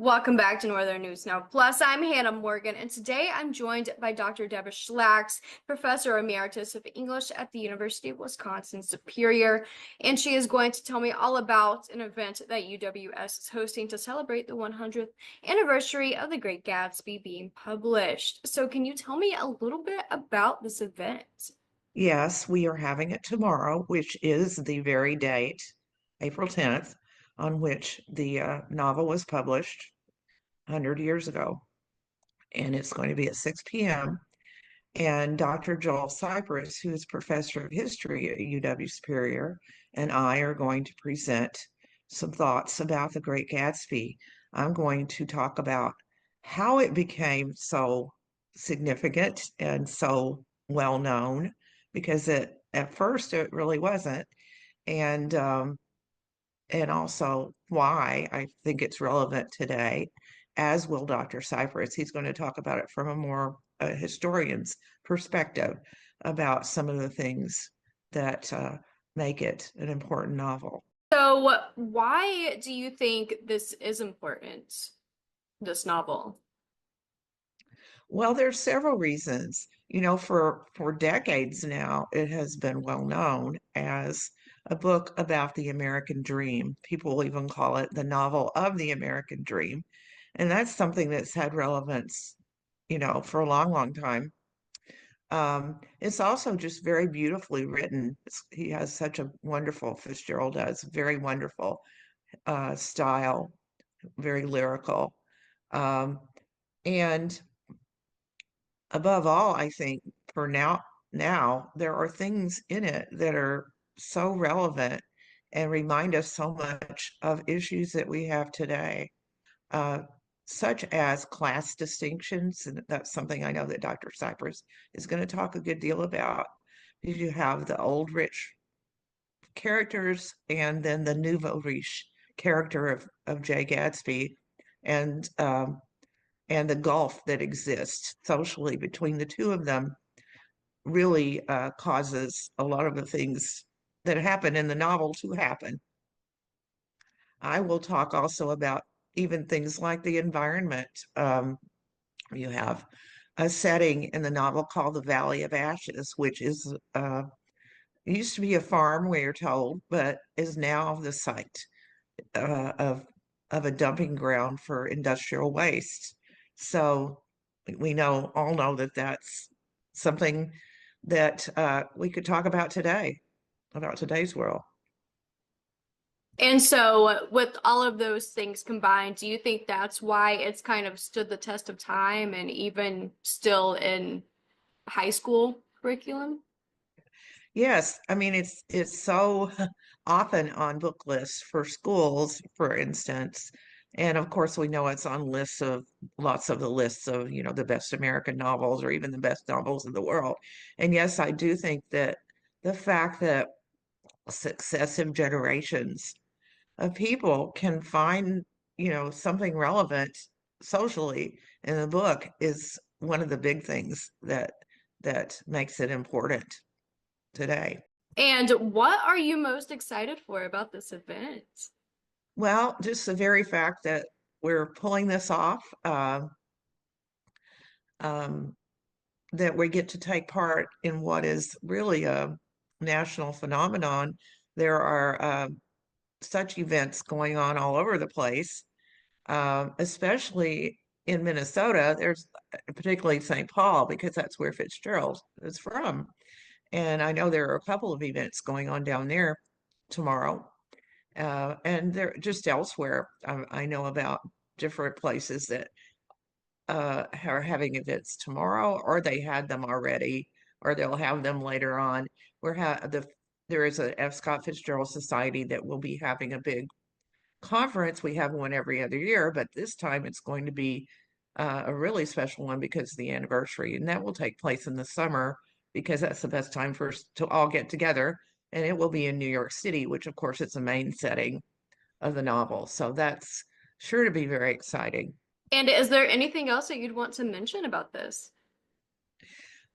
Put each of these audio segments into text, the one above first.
Welcome back to Northern News Now Plus. I'm Hannah Morgan, and today I'm joined by Dr. Deborah Schlacks, Professor Emeritus of English at the University of Wisconsin-Superior, and she is going to tell me all about an event that UWS is hosting to celebrate the 100th anniversary of The Great Gatsby being published. So can you tell me a little bit about this event? Yes, we are having it tomorrow, which is the very date, April 10th, on which the novel was published 100 years ago. And it's going to be at 6 p.m. And Dr. Joel Cypress, who is professor of history at UW Superior, and I are going to present some thoughts about The Great Gatsby. I'm going to talk about how it became so significant and so well known, because at first it really wasn't, and and also why I think it's relevant today, as will Dr. Cypress. He's going to talk about it from a more historian's perspective about some of the things that make it an important novel. So why do you think this is important, this novel? Well, there's several reasons. For decades now, it has been well known as a book about the American dream. People will even call it the novel of the American dream. And that's something that's had relevance, for a long, long time. It's also just very beautifully written. He has such a wonderful, Fitzgerald does, very wonderful style, very lyrical. Um, and above all, I think for now there are things in it that are so relevant and remind us so much of issues that we have today, uh, such as class distinctions. And that's something I know that Dr. Cypress is going to talk a good deal about. You have the old rich characters and then the nouveau riche character of Jay Gatsby, and and the gulf that exists socially between the two of them really causes a lot of the things that happen in the novel to happen. I will talk also about even things like the environment. You have a setting in the novel called the Valley of Ashes, which is used to be a farm, we are told, but is now the site uh, of of a dumping ground for industrial waste. So we all know that that's something that we could talk about today, about today's world. And so, with all of those things combined, do you think that's why it's kind of stood the test of time and even still in high school curriculum? Yes, I mean it's so often on book lists for schools, for instance. And of course, we know it's on lists of lots of the lists of, the best American novels or even the best novels in the world. And yes, I do think that the fact that successive generations of people can find, something relevant socially in the book is one of the big things that makes it important today. And what are you most excited for about this event? Well, just the very fact that we're pulling this off, um, that we get to take part in what is really a national phenomenon. There are such events going on all over the place, especially in Minnesota. There's particularly St. Paul, because that's where Fitzgerald is from. And I know there are a couple of events going on down there tomorrow. And they're just elsewhere. I know about different places that are having events tomorrow, or they had them already, or they'll have them later on. There is a F. Scott Fitzgerald Society that will be having a big conference. We have one every other year, but this time it's going to be a really special one because of the anniversary, and that will take place in the summer because that's the best time for us to all get together. And it will be in New York City, which of course it's a main setting of the novel. So that's sure to be very exciting. And is there anything else that you'd want to mention about this?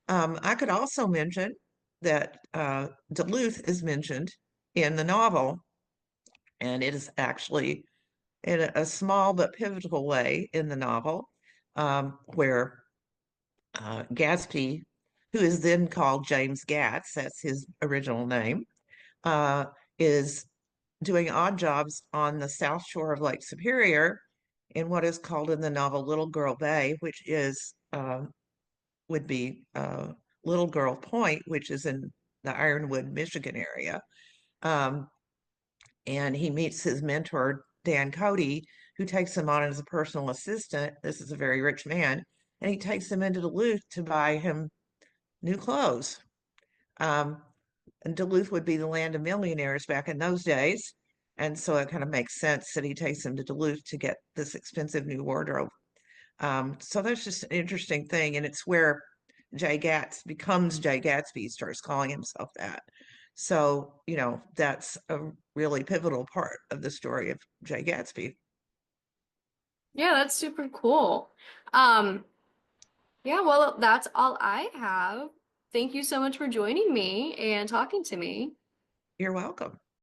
I could also mention that Duluth is mentioned in the novel, and it is actually in a small but pivotal way in the novel, where Gatsby, who is then called James Gatz, that's his original name, uh, is doing odd jobs on the south shore of Lake Superior in what is called in the novel Little Girl Bay, which is would be Little Girl Point, which is in the Ironwood, Michigan area. Um, and he meets his mentor, Dan Cody, who takes him on as a personal assistant. This is a very rich man, and he takes him into Duluth to buy him new clothes. Um, and Duluth would be the land of millionaires back in those days. And so it kind of makes sense that he takes him to Duluth to get this expensive new wardrobe. So that's just an interesting thing. And it's where Jay Gatz becomes Jay Gatsby, starts calling himself that. So, that's a really pivotal part of the story of Jay Gatsby. Yeah, that's super cool. Um, yeah, well, that's all I have. Thank you so much for joining me and talking to me. You're welcome.